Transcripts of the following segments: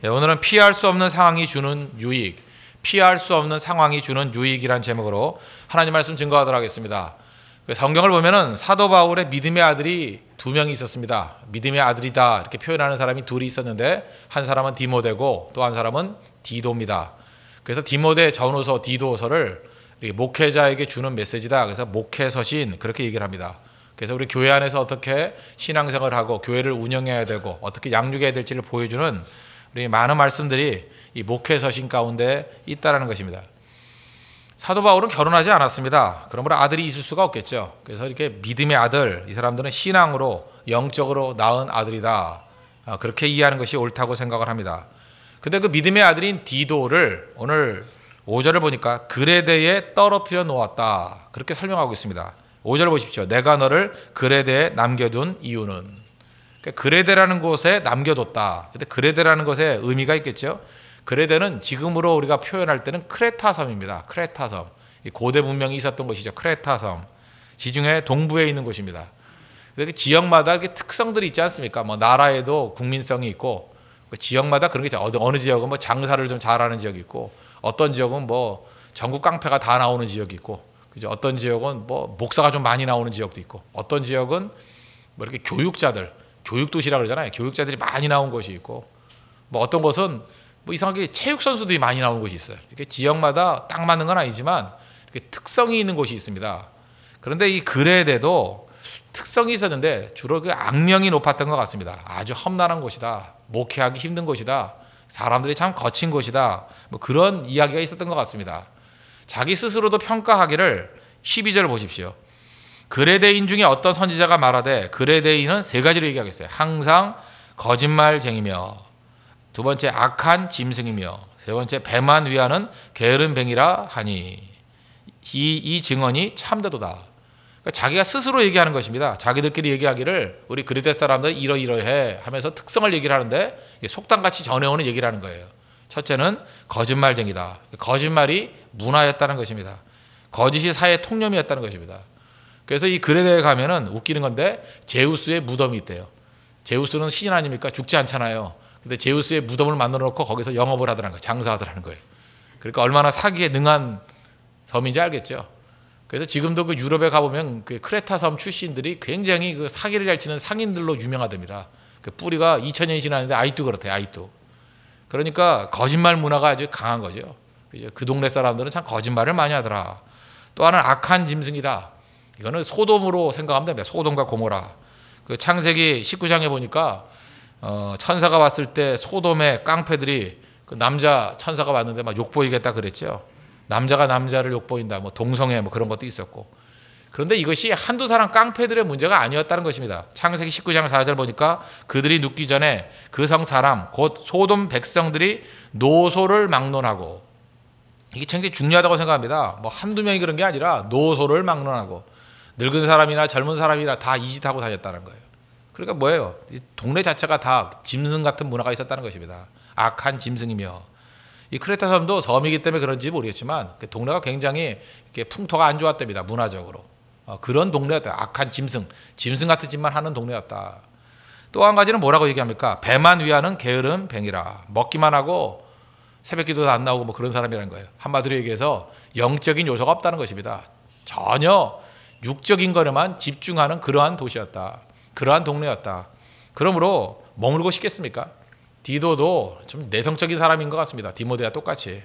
오늘은 피할 수 없는 상황이 주는 유익, 피할 수 없는 상황이 주는 유익이란 제목으로 하나님 말씀 증거하도록 하겠습니다. 성경을 보면은 사도 바울의 믿음의 아들이 두 명이 있었습니다. 믿음의 아들이다 이렇게 표현하는 사람이 둘이 있었는데 한 사람은 디모데고 또 한 사람은 디도입니다. 그래서 디모데 전후서 디도서를 목회자에게 주는 메시지다. 그래서 목회서신 그렇게 얘기를 합니다. 그래서 우리 교회 안에서 어떻게 신앙생활을 하고 교회를 운영해야 되고 어떻게 양육해야 될지를 보여주는 우리 많은 말씀들이 이 목회서신 가운데 있다라는 것입니다. 사도 바울은 결혼하지 않았습니다. 그러므로 아들이 있을 수가 없겠죠. 그래서 이렇게 믿음의 아들, 이 사람들은 신앙으로 영적으로 낳은 아들이다. 그렇게 이해하는 것이 옳다고 생각을 합니다. 근데 그 믿음의 아들인 디도를 오늘 5절을 보니까 그레데에 떨어뜨려 놓았다. 그렇게 설명하고 있습니다. 5절 보십시오. 내가 너를 그레데에 남겨둔 이유는. 그레데라는 곳에 남겨뒀다. 근데 그레데라는 것에 의미가 있겠죠. 그레데는 지금으로 우리가 표현할 때는 크레타 섬입니다. 크레타 섬. 고대 문명이 있었던 곳이죠. 크레타 섬. 지중해 동부에 있는 곳입니다. 그 지역마다 이렇게 특성들이 있지 않습니까? 뭐 나라에도 국민성이 있고 지역마다 그런 게 있죠. 어느 지역은 뭐 장사를 좀 잘하는 지역이 있고 어떤 지역은 뭐 전국 깡패가 다 나오는 지역이 있고 그죠? 어떤 지역은 뭐 목사가 좀 많이 나오는 지역도 있고 어떤 지역은 뭐 이렇게 교육자들, 교육도시라 그러잖아요. 교육자들이 많이 나온 곳이 있고 뭐 어떤 곳은 뭐 이상하게 체육 선수들이 많이 나오는 곳이 있어요. 이렇게 지역마다 딱 맞는 건 아니지만 이렇게 특성이 있는 곳이 있습니다. 그런데 이 그레데도 특성이 있었는데 주로 그 악명이 높았던 것 같습니다. 아주 험난한 곳이다. 목회하기 힘든 곳이다. 사람들이 참 거친 곳이다. 뭐 그런 이야기가 있었던 것 같습니다. 자기 스스로도 평가하기를 12절을 보십시오. 그레데인 중에 어떤 선지자가 말하되 그레데인은 세 가지로 얘기하겠어요. 항상 거짓말쟁이며 두 번째 악한 짐승이며 세 번째 배만 위하는 게으름뱅이라 하니 이 증언이 참되도다. 그러니까 자기가 스스로 얘기하는 것입니다. 자기들끼리 얘기하기를 우리 그레데 사람들 이러이러해 하면서 특성을 얘기를 하는데 속담같이 전해오는 얘기를 하는 거예요. 첫째는 거짓말쟁이다. 거짓말이 문화였다는 것입니다. 거짓이 사회의 통념이었다는 것입니다. 그래서 이 그레데에 가면은 웃기는 건데 제우스의 무덤이 있대요. 제우스는 신인 아닙니까? 죽지 않잖아요. 근데 제우스의 무덤을 만들어 놓고 거기서 영업을 하더라는 거예요. 장사하더라는 거예요. 그러니까 얼마나 사기에 능한 섬인지 알겠죠. 그래서 지금도 그 유럽에 가보면 그 크레타 섬 출신들이 굉장히 그 사기를 잘 치는 상인들로 유명하답니다. 그 뿌리가 2000년이 지났는데 아직도 그렇대요. 아직도. 그러니까 거짓말 문화가 아주 강한 거죠. 그 동네 사람들은 참 거짓말을 많이 하더라. 또 하나는 악한 짐승이다. 이거는 소돔으로 생각하면 됩니다. 소돔과 고모라. 그 창세기 19장에 보니까 천사가 왔을 때 소돔의 깡패들이 그 남자 천사가 왔는데 막 욕보이겠다 그랬죠. 남자가 남자를 욕보인다. 뭐 동성애 뭐 그런 것도 있었고. 그런데 이것이 한두 사람 깡패들의 문제가 아니었다는 것입니다. 창세기 19장 4절 보니까 그들이 눕기 전에 그 성 사람 곧 소돔 백성들이 노소를 막론하고 이게 굉장히 중요하다고 생각합니다. 뭐 한두 명이 그런 게 아니라 노소를 막론하고 늙은 사람이나 젊은 사람이나 다 이 짓 하고 다녔다는 거예요. 그러니까 뭐예요? 이 동네 자체가 다 짐승 같은 문화가 있었다는 것입니다. 악한 짐승이며 이 크레타 섬도 섬이기 때문에 그런지 모르겠지만 그 동네가 굉장히 이렇게 풍토가 안 좋았답니다. 문화적으로 그런 동네였다. 악한 짐승 같은 짓만 하는 동네였다. 또 한 가지는 뭐라고 얘기합니까? 배만 위하는 게으름뱅이라. 먹기만 하고 새벽기도도 안 나오고 뭐 그런 사람이라는 거예요. 한마디로 얘기해서 영적인 요소가 없다는 것입니다. 전혀 육적인 것에만 집중하는 그러한 도시였다. 그러한 동네였다. 그러므로 머물고 싶겠습니까? 디도도 좀 내성적인 사람인 것 같습니다. 디모데와 똑같이.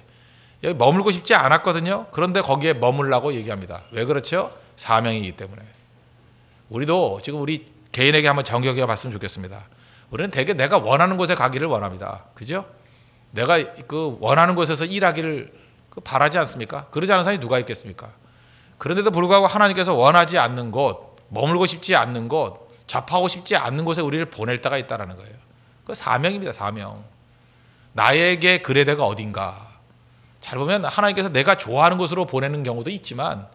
여기 머물고 싶지 않았거든요. 그런데 거기에 머물라고 얘기합니다. 왜 그렇죠? 사명이기 때문에. 우리도 지금 우리 개인에게 한번 정격해 봤으면 좋겠습니다. 우리는 되게 내가 원하는 곳에 가기를 원합니다. 그죠? 내가 그 원하는 곳에서 일하기를 바라지 않습니까? 그러지 않은 사람이 누가 있겠습니까? 그런데도 불구하고 하나님께서 원하지 않는 곳, 머물고 싶지 않는 곳, 접하고 싶지 않는 곳에 우리를 보낼 때가 있다는 거예요. 그 사명입니다. 사명. 나에게 그레데가 어딘가. 잘 보면 하나님께서 내가 좋아하는 곳으로 보내는 경우도 있지만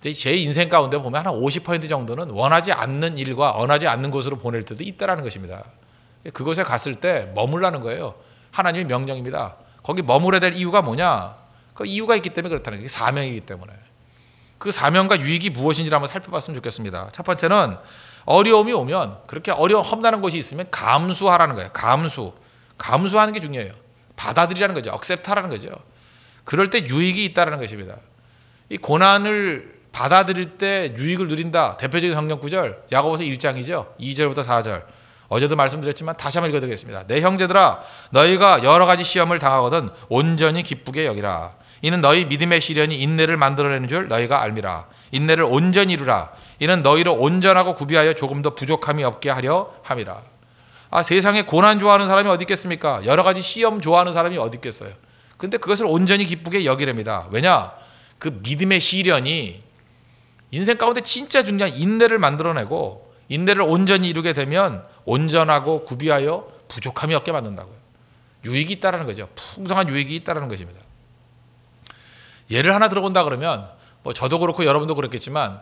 제 인생 가운데 보면 한 50% 정도는 원하지 않는 일과 원하지 않는 곳으로 보낼 때도 있다는 것입니다. 그곳에 갔을 때 머물라는 거예요. 하나님의 명령입니다. 거기 머물어야 될 이유가 뭐냐? 그 이유가 있기 때문에 그렇다는 거예요. 사명이기 때문에. 그 사명과 유익이 무엇인지를 한번 살펴봤으면 좋겠습니다. 첫 번째는 어려움이 오면 그렇게 험난한 곳이 있으면 감수하라는 거예요. 감수. 감수하는 게 중요해요. 받아들이라는 거죠. 억셉트하라는 거죠. 그럴 때 유익이 있다는 것입니다. 이 고난을 받아들일 때 유익을 누린다. 대표적인 성경 구절 야고보서 1장이죠. 2절부터 4절. 어제도 말씀드렸지만 다시 한번 읽어드리겠습니다. 내 형제들아 너희가 여러 가지 시험을 당하거든 온전히 기쁘게 여기라. 이는 너희 믿음의 시련이 인내를 만들어내는 줄 너희가 알미라. 인내를 온전히 이루라. 이는 너희를 온전하고 구비하여 조금 더 부족함이 없게 하려 함이라. 세상에 고난 좋아하는 사람이 어디 있겠습니까? 여러 가지 시험 좋아하는 사람이 어디 있겠어요? 근데 그것을 온전히 기쁘게 여기랍니다. 왜냐? 그 믿음의 시련이 인생 가운데 진짜 중요한 인내를 만들어내고 인내를 온전히 이루게 되면 온전하고 구비하여 부족함이 없게 만든다고요. 유익이 있다는 거죠. 풍성한 유익이 있다는 것입니다. 예를 하나 들어본다 그러면 저도 그렇고 여러분도 그렇겠지만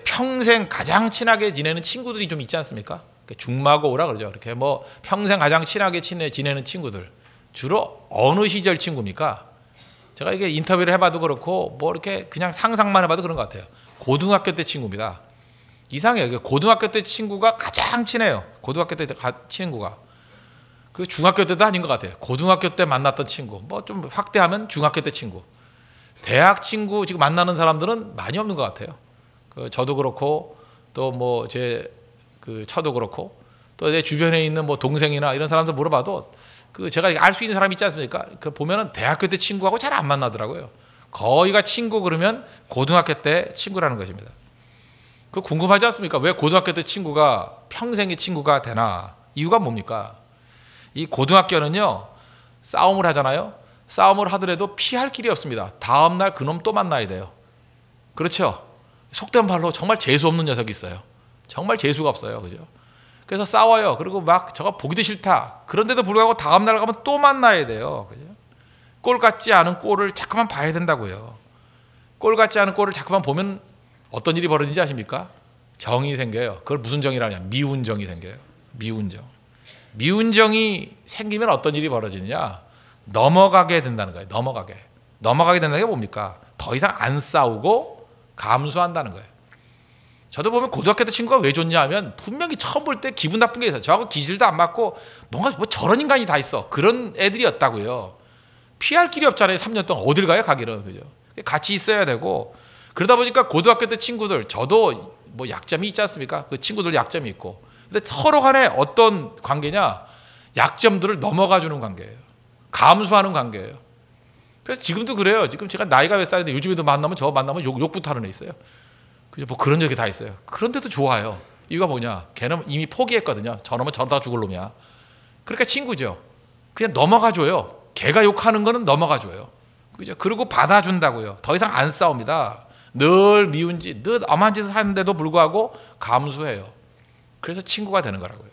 평생 가장 친하게 지내는 친구들이 좀 있지 않습니까? 중마고우라 그러죠. 이렇게 평생 가장 친하게 지내는 친구들 주로 어느 시절 친구입니까? 제가 이게 인터뷰를 해봐도 그렇고 이렇게 그냥 상상만 해봐도 그런 것 같아요. 고등학교 때 친구입니다. 이상해요. 고등학교 때 친구가 가장 친해요. 고등학교 때 친구가 그 중학교 때도 아닌 것 같아요. 고등학교 때 만났던 친구 좀 확대하면 중학교 때 친구. 대학 친구 지금 만나는 사람들은 많이 없는 것 같아요. 저도 그렇고 또 제 처도 그렇고 또 내 주변에 있는 동생이나 이런 사람들 물어봐도 제가 알 수 있는 사람이 있지 않습니까? 보면은 대학교 때 친구하고 잘 안 만나더라고요. 거의가 친구 그러면 고등학교 때 친구라는 것입니다. 궁금하지 않습니까? 왜 고등학교 때 친구가 평생의 친구가 되나? 이유가 뭡니까? 이 고등학교는요 싸움을 하잖아요. 싸움을 하더라도 피할 길이 없습니다. 다음날 그놈 또 만나야 돼요. 그렇죠? 속된 말로 정말 재수 없는 녀석이 있어요. 정말 재수가 없어요. 그죠? 그래서 싸워요. 그리고 저가 보기도 싫다. 그런데도 불구하고 다음날 가면 또 만나야 돼요. 그죠? 꼴 같지 않은 꼴을 자꾸만 봐야 된다고요. 꼴 같지 않은 꼴을 자꾸만 보면 어떤 일이 벌어지는지 아십니까? 정이 생겨요. 그걸 무슨 정이라냐? 미운 정이 생겨요. 미운 정. 미운 정이 생기면 어떤 일이 벌어지느냐? 넘어가게 된다는 거예요. 넘어가게 된다는 게 뭡니까? 더 이상 안 싸우고 감수한다는 거예요. 저도 보면 고등학교 때 친구가 왜 좋냐 하면 분명히 처음 볼 때 기분 나쁜 게 있어요. 저하고 기질도 안 맞고 뭔가 저런 인간이 다 있어. 그런 애들이었다고요. 피할 길이 없잖아요. 3년 동안 어딜 가요? 가기는. 그죠? 같이 있어야 되고 그러다 보니까 고등학교 때 친구들 저도 약점이 있지 않습니까? 그 친구들 약점이 있고 근데 서로 간에 어떤 관계냐? 약점들을 넘어가 주는 관계예요. 감수하는 관계예요. 그래서 지금도 그래요. 지금 제가 나이가 몇 살인데 요즘에도 만나면 저 만나면 욕부터 하는 애 있어요. 그죠? 그런 적이 다 있어요. 그런데도 좋아요. 이유가 뭐냐? 걔는 이미 포기했거든요. 저놈은 저다 죽을 놈이야. 그러니까 친구죠. 그냥 넘어가줘요. 걔가 욕하는 거는 넘어가줘요. 그죠? 그리고 받아준다고요. 더 이상 안 싸웁니다. 늘 미운 짓, 늘 엄한 짓을 하는데도 불구하고 감수해요. 그래서 친구가 되는 거라고요.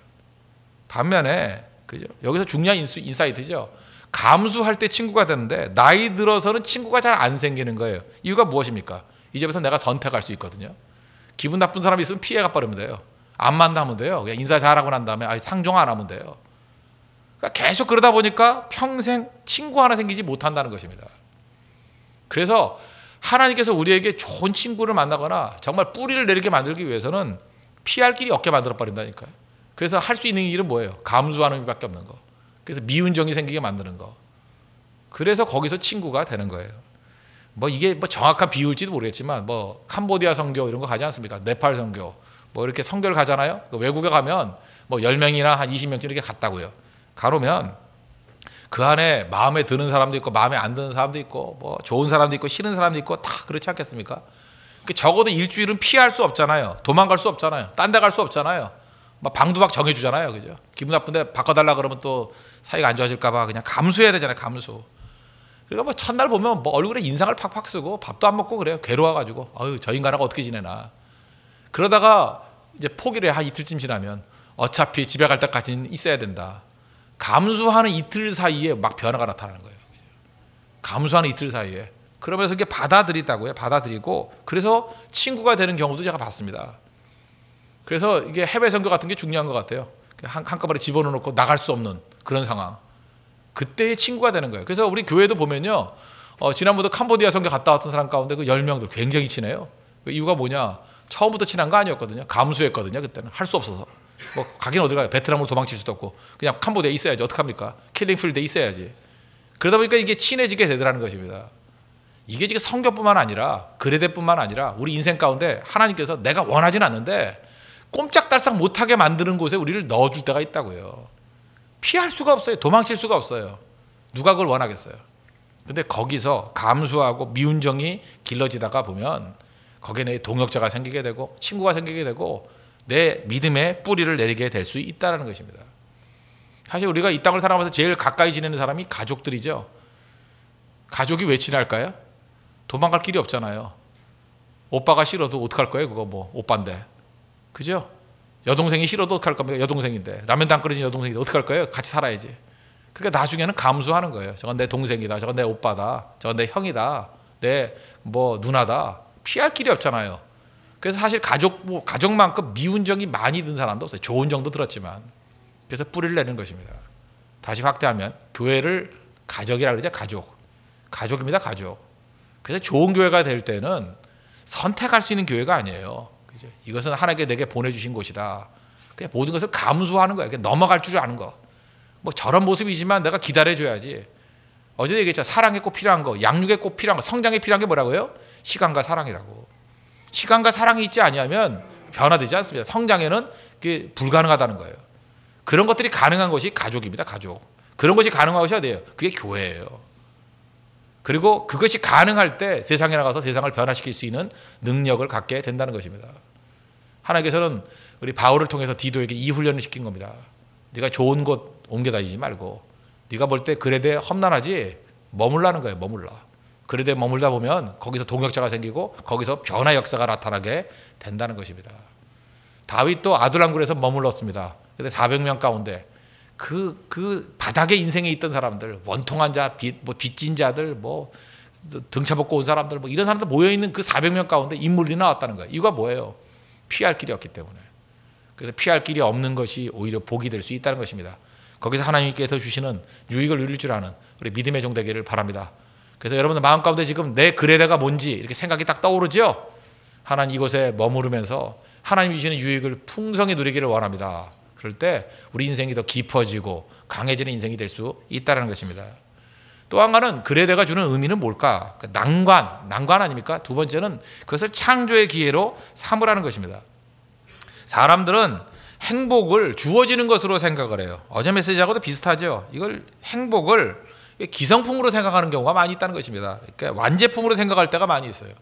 반면에 그죠? 여기서 중요한 인사이트죠. 감수할 때 친구가 되는데 나이 들어서는 친구가 잘 안 생기는 거예요. 이유가 무엇입니까? 이제부터 내가 선택할 수 있거든요. 기분 나쁜 사람이 있으면 피해가 버리면 돼요. 안 만나면 돼요. 그냥 인사 잘하고 난 다음에 상종 안 하면 돼요. 그러니까 계속 그러다 보니까 평생 친구 하나 생기지 못한다는 것입니다. 그래서 하나님께서 우리에게 좋은 친구를 만나거나 정말 뿌리를 내리게 만들기 위해서는 피할 길이 없게 만들어 버린다니까요. 그래서 할 수 있는 일은 뭐예요? 감수하는 일밖에 없는 거. 그래서 미운 정이 생기게 만드는 거. 그래서 거기서 친구가 되는 거예요. 이게 정확한 비율일지도 모르겠지만 캄보디아 선교 이런 거 가지 않습니까? 네팔 선교 이렇게 선교를 가잖아요. 외국에 가면 10명이나 한 20명쯤 이렇게 갔다고요. 가보면 그 안에 마음에 드는 사람도 있고 마음에 안 드는 사람도 있고 좋은 사람도 있고 싫은 사람도 있고 다 그렇지 않겠습니까? 적어도 일주일은 피할 수 없잖아요. 도망갈 수 없잖아요. 딴 데 갈 수 없잖아요. 방두박 정해주잖아요. 그죠? 기분 나쁜데 바꿔달라 그러면 또 사이가 안 좋아질까 봐 그냥 감수해야 되잖아요. 감수. 그러니까 첫날 보면 얼굴에 인상을 팍팍 쓰고 밥도 안 먹고 그래요. 괴로워가지고 저 인간하고 어떻게 지내나. 그러다가 이제 포기를 해. 한 이틀쯤 지나면 어차피 집에 갈 때까지는 있어야 된다. 감수하는 이틀 사이에 막 변화가 나타나는 거예요. 감수하는 이틀 사이에. 그러면서 이게 받아들이다고요. 받아들이고 그래서 친구가 되는 경우도 제가 봤습니다. 그래서 이게 해외 선교 같은 게 중요한 것 같아요. 한꺼번에 집어넣고 나갈 수 없는 그런 상황. 그때의 친구가 되는 거예요. 그래서 우리 교회도 보면요. 지난번에 캄보디아 선교 갔다 왔던 사람 가운데 그 10명들 굉장히 친해요. 이유가 뭐냐? 처음부터 친한 거 아니었거든요. 감수했거든요. 그때는 할 수 없어서. 뭐 가긴 어디 가요? 베트남으로 도망칠 수도 없고 그냥 캄보디아에 있어야지. 어떡합니까? 킬링필드에 있어야지. 그러다 보니까 이게 친해지게 되더라는 것입니다. 이게 지금 성교뿐만 아니라 그레데뿐만 아니라 우리 인생 가운데 하나님께서 내가 원하진 않는데 꼼짝달싹 못하게 만드는 곳에 우리를 넣어줄 때가 있다고요. 피할 수가 없어요. 도망칠 수가 없어요. 누가 그걸 원하겠어요. 근데 거기서 감수하고 미운 정이 길러지다가 보면 거기에 내 동역자가 생기게 되고 친구가 생기게 되고 내 믿음의 뿌리를 내리게 될 수 있다는 것입니다. 사실 우리가 이 땅을 살아가면서 제일 가까이 지내는 사람이 가족들이죠. 가족이 왜 친할까요? 도망갈 길이 없잖아요. 오빠가 싫어도 어떡할 거예요? 그거 뭐 오빠인데. 그죠? 여동생이 싫어도 어떡할 겁니까? 여동생인데. 라면도 안 끓이는 여동생인데 어떡할 거예요? 같이 살아야지. 그러니까 나중에는 감수하는 거예요. 저건 내 동생이다. 저건 내 오빠다. 저건 내 형이다. 내 뭐 누나다. 피할 길이 없잖아요. 그래서 사실 가족만큼 미운 정이 많이 든 사람도 없어요. 좋은 정도 들었지만. 그래서 뿌리를 내는 것입니다. 다시 확대하면 교회를 가족이라고 그러죠. 가족입니다. 가족. 그래서 좋은 교회가 될 때는 선택할 수 있는 교회가 아니에요. 그죠? 이것은 하나님께 내게 보내주신 곳이다. 그냥 모든 것을 감수하는 거예요. 그냥 넘어갈 줄 아는 거. 뭐 저런 모습이지만 내가 기다려줘야지. 어제 얘기했죠. 사랑에 꼭 필요한 거, 양육에 꼭 필요한 거, 성장에 필요한 게 뭐라고요? 시간과 사랑이라고. 시간과 사랑이 있지 아니하면 변화되지 않습니다. 성장에는 그게 불가능하다는 거예요. 그런 것들이 가능한 것이 가족입니다. 가족. 그런 것이 가능한 것이 어디예요? 그게 교회예요. 그리고 그것이 가능할 때 세상에 나가서 세상을 변화시킬 수 있는 능력을 갖게 된다는 것입니다. 하나님께서는 우리 바울을 통해서 디도에게 이 훈련을 시킨 겁니다. 네가 좋은 곳 옮겨 다니지 말고 네가 볼 때 그레데 험난하지 머물라는 거예요. 머물라. 그레데 머물다 보면 거기서 동역자가 생기고 거기서 변화 역사가 나타나게 된다는 것입니다. 다윗도 아둘람굴에서 머물렀습니다. 그런데 400명 가운데 그 바닥에 인생에 있던 사람들, 원통한 자, 빚진 자들, 뭐 등쳐먹고 온 사람들, 뭐 이런 사람들 모여 있는 그 400명 가운데 인물이 나왔다는 거예요. 이유가 뭐예요? 피할 길이 없기 때문에. 그래서 피할 길이 없는 것이 오히려 복이 될 수 있다는 것입니다. 거기서 하나님께서 주시는 유익을 누릴 줄 아는 우리 믿음의 종 되기를 바랍니다. 그래서 여러분들 마음 가운데 지금 내 그레데가 뭔지 이렇게 생각이 딱 떠오르죠? 하나님 이곳에 머무르면서 하나님이 주시는 유익을 풍성히 누리기를 원합니다. 그럴 때 우리 인생이 더 깊어지고 강해지는 인생이 될 수 있다는 것입니다. 또 한 가지는 그레데가 주는 의미는 뭘까? 난관 아닙니까? 두 번째는 그것을 창조의 기회로 삼으라는 것입니다. 사람들은 행복을 주어지는 것으로 생각을 해요. 어제 메시지하고도 비슷하죠. 이걸 행복을 기성품으로 생각하는 경우가 많이 있다는 것입니다. 그러니까 완제품으로 생각할 때가 많이 있어요.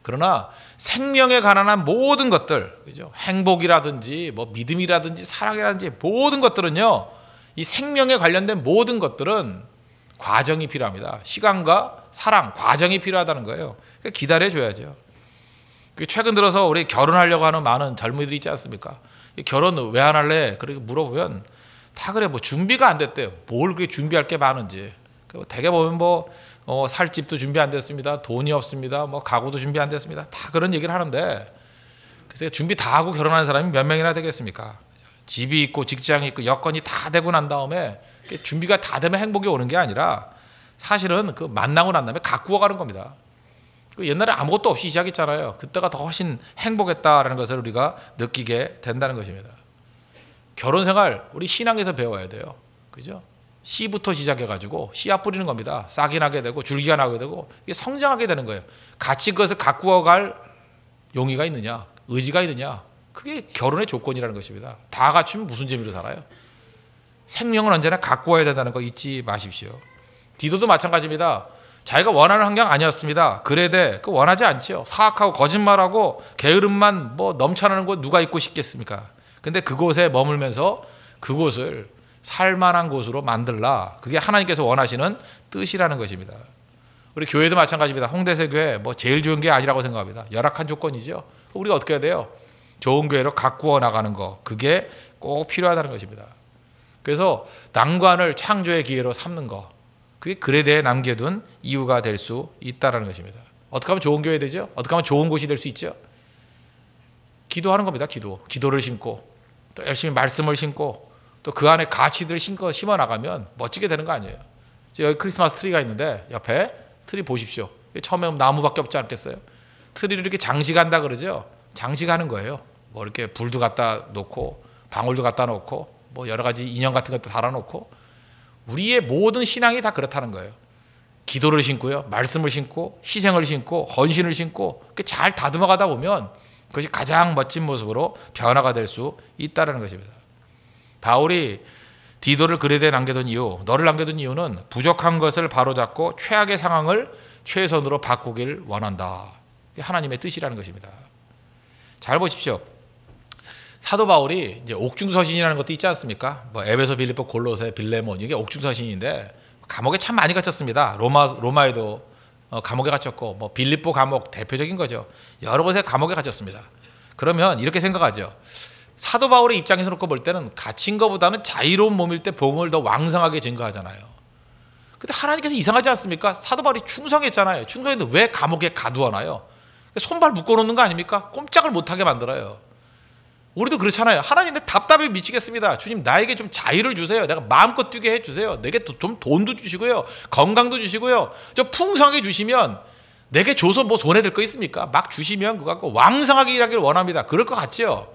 그러나 생명에 관한 모든 것들, 그죠? 행복이라든지 뭐 믿음이라든지 사랑이라든지 모든 것들은요, 이 생명에 관련된 모든 것들은 과정이 필요합니다. 시간과 사랑, 과정이 필요하다는 거예요. 그러니까 기다려줘야죠. 최근 들어서 우리 결혼하려고 하는 많은 젊은이들이 있지 않습니까? 결혼 왜 안 할래? 그렇게 물어보면 다 그래, 뭐 준비가 안 됐대요. 뭘 그렇게 준비할 게 많은지. 대개 보면 살 집도 준비 안 됐습니다. 돈이 없습니다. 뭐 가구도 준비 안 됐습니다. 다 그런 얘기를 하는데, 그래서 준비 다 하고 결혼하는 사람이 몇 명이나 되겠습니까? 집이 있고 직장이 있고 여건이 다 되고 난 다음에 준비가 다 되면 행복이 오는 게 아니라 사실은 그 만나고 난 다음에 가꾸어 가는 겁니다. 옛날에 아무것도 없이 시작했잖아요. 그때가 더 훨씬 행복했다라는 것을 우리가 느끼게 된다는 것입니다. 결혼 생활 우리 신앙에서 배워야 돼요. 그죠? 씨부터 시작해가지고 씨앗 뿌리는 겁니다. 싹이 나게 되고 줄기가 나게 되고 이게 성장하게 되는 거예요. 같이 그것을 가꾸어갈 용의가 있느냐, 의지가 있느냐, 그게 결혼의 조건이라는 것입니다. 다 갖추면 무슨 재미로 살아요? 생명은 언제나 가꾸어야 된다는 거 잊지 마십시오. 디도도 마찬가지입니다. 자기가 원하는 환경 아니었습니다. 그래도 그 원하지 않죠. 사악하고 거짓말하고 게으름만 뭐 넘쳐나는 곳 누가 있고 싶겠습니까? 근데 그곳에 머물면서 그곳을 살만한 곳으로 만들라. 그게 하나님께서 원하시는 뜻이라는 것입니다. 우리 교회도 마찬가지입니다. 홍대세 교회 뭐 제일 좋은 게 아니라고 생각합니다. 열악한 조건이죠. 우리가 어떻게 해야 돼요? 좋은 교회로 가꾸어 나가는 거, 그게 꼭 필요하다는 것입니다. 그래서 난관을 창조의 기회로 삼는 거, 그게 그레데에 남겨둔 이유가 될 수 있다는 것입니다. 어떻게 하면 좋은 교회 되죠? 어떻게 하면 좋은 곳이 될 수 있죠? 기도하는 겁니다. 기도를 심고 또 열심히 말씀을 심고 또 그 안에 가치들을 심어 나가면 멋지게 되는 거 아니에요? 여기 크리스마스 트리가 있는데 옆에 트리 보십시오. 처음에 나무밖에 없지 않겠어요? 트리를 이렇게 장식한다 그러죠? 장식하는 거예요. 뭐 이렇게 불도 갖다 놓고 방울도 갖다 놓고 뭐 여러 가지 인형 같은 것도 달아놓고 우리의 모든 신앙이 다 그렇다는 거예요. 기도를 신고요, 말씀을 신고, 희생을 신고, 헌신을 신고 잘 다듬어가다 보면 그것이 가장 멋진 모습으로 변화가 될 수 있다는 것입니다. 바울이 디도를 그레데에 남겨둔 이유, 너를 남겨둔 이유는 부족한 것을 바로잡고 최악의 상황을 최선으로 바꾸길 원한다. 하나님의 뜻이라는 것입니다. 잘 보십시오. 사도 바울이 이제 옥중서신이라는 것도 있지 않습니까? 뭐 에베소, 빌립보, 골로새, 빌레몬 이게 옥중서신인데 감옥에 참 많이 갇혔습니다. 로마에도 감옥에 갇혔고 뭐 빌립보 감옥 대표적인 거죠. 여러 곳에 감옥에 갇혔습니다. 그러면 이렇게 생각하죠. 사도 바울의 입장에서 놓고 볼 때는 갇힌 것보다는 자유로운 몸일 때 복음을 더 왕성하게 증거하잖아요. 근데 하나님께서 이상하지 않습니까? 사도 바울이 충성했잖아요. 충성했는데 왜 감옥에 가두어놔요? 손발 묶어놓는 거 아닙니까? 꼼짝을 못하게 만들어요. 우리도 그렇잖아요. 하나님, 내 답답해 미치겠습니다. 주님, 나에게 좀 자유를 주세요. 내가 마음껏 뛰게 해주세요. 내게 좀 돈도 주시고요, 건강도 주시고요, 좀 풍성하게 주시면 내게 줘서 뭐 손해될 거 있습니까? 막 주시면 그거 갖고 왕성하게 일하기를 원합니다. 그럴 것 같지요?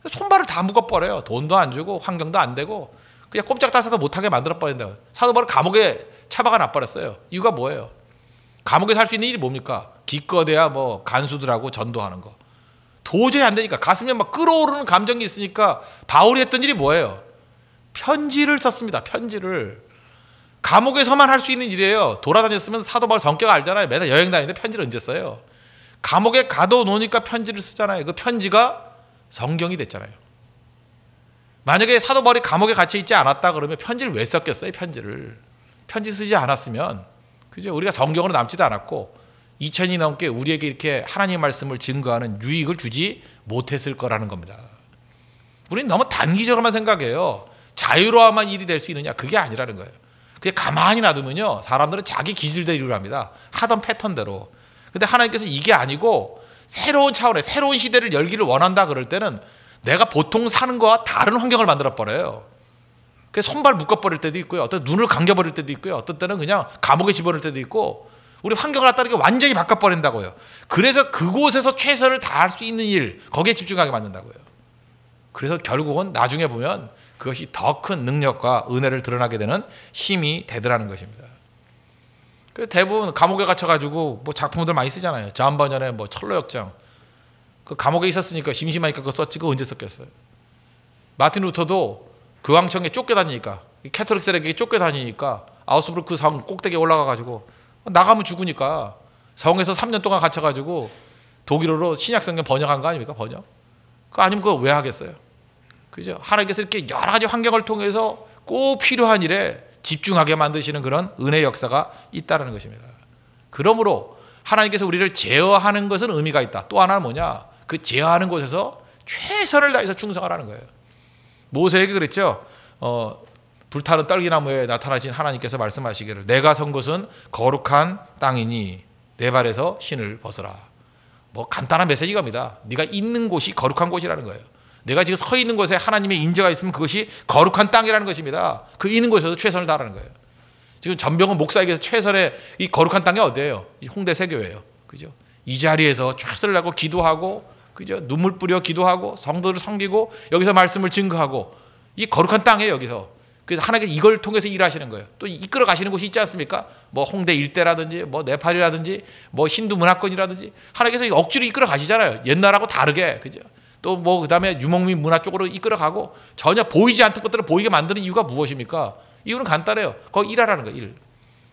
손발을 다 묶어버려요. 돈도 안 주고 환경도 안 되고 그냥 꼼짝달싹도 못하게 만들어버린다고요. 사도 바울은 감옥에 처박아 놔버렸어요. 이유가 뭐예요? 감옥에서 할 수 있는 일이 뭡니까? 기껏해야 뭐 간수들하고 전도하는 거. 도저히 안 되니까 가슴에 막 끓어오르는 감정이 있으니까 바울이 했던 일이 뭐예요? 편지를 썼습니다. 편지를. 감옥에서만 할 수 있는 일이에요. 돌아다녔으면 사도 바울 성격 알잖아요. 맨날 여행 다니는데 편지를 언제 써요? 감옥에 가둬놓으니까 편지를 쓰잖아요. 그 편지가 성경이 됐잖아요. 만약에 사도 바울이 감옥에 갇혀 있지 않았다 그러면 편지를 왜 썼겠어요? 편지 쓰지 않았으면 그죠? 우리가 성경으로 남지도 않았고 2000이 넘게 우리에게 이렇게 하나님의 말씀을 증거하는 유익을 주지 못했을 거라는 겁니다. 우리는 너무 단기적으로만 생각해요. 자유로워야만 일이 될 수 있느냐? 그게 아니라는 거예요. 그게 가만히 놔두면요, 사람들은 자기 기질대로 일을 합니다. 하던 패턴대로. 근데 하나님께서 이게 아니고 새로운 차원의 새로운 시대를 열기를 원한다 그럴 때는 내가 보통 사는 거와 다른 환경을 만들어버려요. 그래서 손발 묶어버릴 때도 있고요, 어떤 눈을 감겨버릴 때도 있고요, 어떤 때는 그냥 감옥에 집어넣을 때도 있고 우리 환경을 갖다 이렇게 완전히 바꿔버린다고요. 그래서 그곳에서 최선을 다할 수 있는 일, 거기에 집중하게 만든다고요. 그래서 결국은 나중에 보면 그것이 더 큰 능력과 은혜를 드러나게 되는 힘이 되더라는 것입니다. 대부분 감옥에 갇혀가지고 뭐 작품들 많이 쓰잖아요. 존 버년의 뭐 철로역정. 그 감옥에 있었으니까 심심하니까 그거 썼지. 그거 언제 썼겠어요? 마틴 루터도 교황청에 쫓겨다니니까, 캐톨릭 세력에게 쫓겨다니니까 아우스부르크 성 꼭대기에 올라가가지고 나가면 죽으니까 성에서 3년 동안 갇혀가지고 독일어로 신약성경 번역한 거 아닙니까? 번역. 그 아니면 그거 왜 하겠어요? 그죠? 하나님께서 이렇게 여러 가지 환경을 통해서 꼭 필요한 일에 집중하게 만드시는 그런 은혜의 역사가 있다는 것입니다. 그러므로 하나님께서 우리를 제어하는 것은 의미가 있다. 또 하나는 뭐냐? 그 제어하는 곳에서 최선을 다해서 충성하라는 거예요. 모세에게 그랬죠. 불타는 떨기나무에 나타나신 하나님께서 말씀하시기를 내가 선 곳은 거룩한 땅이니 내 발에서 신을 벗어라. 뭐 간단한 메시지가 겁니다. 네가 있는 곳이 거룩한 곳이라는 거예요. 내가 지금 서 있는 곳에 하나님의 인재가 있으면 그것이 거룩한 땅이라는 것입니다. 그 있는 곳에서 최선을 다하라는 거예요. 지금 전병헌 목사에게서 최선의 이 거룩한 땅이 어디예요? 홍대 세교회예요. 그죠? 이 자리에서 최선을 다하고 기도하고, 그죠? 눈물 뿌려 기도하고 성도를 섬기고 여기서 말씀을 증거하고, 이 거룩한 땅이에요. 여기서. 그래서 하나님께서 이걸 통해서 일하시는 거예요. 또 이끌어 가시는 곳이 있지 않습니까? 뭐 홍대 일대라든지 뭐 네팔이라든지 뭐 힌두 문화권이라든지 하나님께서 억지로 이끌어 가시잖아요. 옛날하고 다르게. 그죠? 또 뭐 그다음에 유목민 문화 쪽으로 이끌어 가고 전혀 보이지 않던 것들을 보이게 만드는 이유가 무엇입니까? 이유는 간단해요. 거기 일하라는 거예요. 일.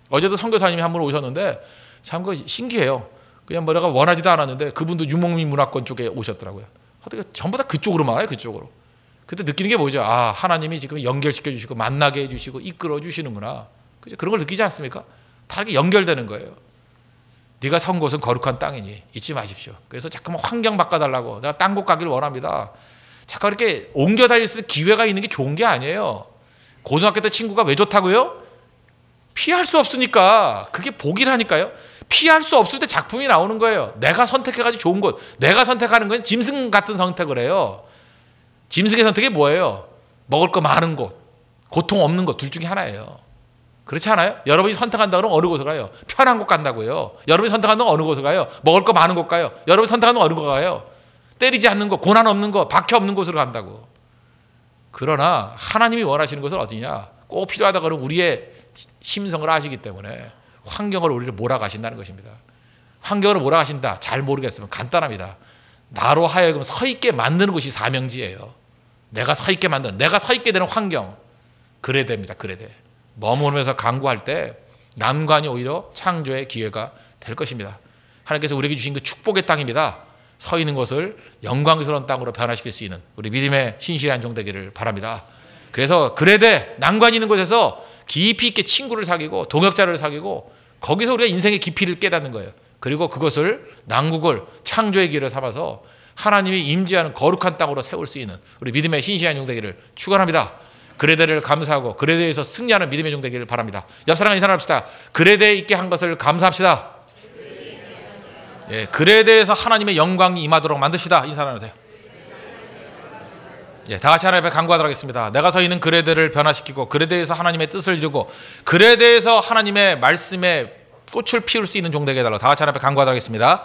어제도 선교사님이 한 분 오셨는데 참 그 신기해요. 그냥 뭐 내가 원하지도 않았는데 그분도 유목민 문화권 쪽에 오셨더라고요. 어떻게 전부 다 그쪽으로 막아요. 그쪽으로. 그때 느끼는 게 뭐죠? 아, 하나님이 지금 연결시켜 주시고 만나게 해주시고 이끌어 주시는구나. 그죠? 그런 걸 느끼지 않습니까? 다 이렇게 연결되는 거예요. 네가 선 곳은 거룩한 땅이니 잊지 마십시오. 그래서 자꾸만 환경 바꿔달라고 내가 딴 곳 가길 원합니다. 자꾸 이렇게 옮겨 다닐 수 있는 기회가 있는 게 좋은 게 아니에요. 고등학교 때 친구가 왜 좋다고요? 피할 수 없으니까. 그게 복이라니까요. 피할 수 없을 때 작품이 나오는 거예요. 내가 선택해가지고 좋은 곳. 내가 선택하는 건 짐승 같은 선택을 해요. 짐승의 선택이 뭐예요? 먹을 거 많은 곳, 고통 없는 곳, 둘 중에 하나예요. 그렇지 않아요? 여러분이 선택한다 그러면 어느 곳을 가요? 편한 곳 간다고요. 여러분이 선택한다 그러면 어느 곳을 가요? 먹을 거 많은 곳 가요. 여러분이 선택한다 그러면 어느 곳 가요? 때리지 않는 곳, 고난 없는 곳, 박해 없는 곳으로 간다고. 그러나 하나님이 원하시는 것은 어디냐? 꼭 필요하다 그러면 우리의 심성을 아시기 때문에 환경을 우리를 몰아가신다는 것입니다. 환경으로 몰아가신다. 잘 모르겠으면 간단합니다. 나로 하여금 서 있게 만드는 것이 사명지예요. 내가 서 있게 만드는, 내가 서 있게 되는 환경. 그래야 됩니다. 그래야 돼. 머무르면서 강구할 때 난관이 오히려 창조의 기회가 될 것입니다. 하나님께서 우리에게 주신 그 축복의 땅입니다. 서 있는 곳을 영광스러운 땅으로 변화시킬 수 있는 우리 믿음의 신실한 종 되기를 바랍니다. 그래서 그래야 돼. 난관이 있는 곳에서 깊이 있게 친구를 사귀고 동역자를 사귀고 거기서 우리가 인생의 깊이를 깨닫는 거예요. 그리고 그것을 난국을 창조의 기회로 삼아서 하나님이 임재하는 거룩한 땅으로 세울 수 있는 우리 믿음의 신실한 종 되기를 축원합니다. 그레데를 감사하고 그레데에서 승리하는 믿음의 종 되기를 바랍니다. 옆 사람과 인사합시다. 그레데에 있게 한 것을 감사합시다. 예, 그레데에서 하나님의 영광이 임하도록 만듭시다. 인사 나누세요. 예, 다 같이 하나님 앞에 간구하도록 하겠습니다. 내가 서 있는 그레데를 변화시키고 그레데에서 하나님의 뜻을 이루고 그레데에서 하나님의 말씀에 꽃을 피울 수 있는 종 되게 해달라고 다 같이 하나님 앞에 간구하도록 하겠습니다.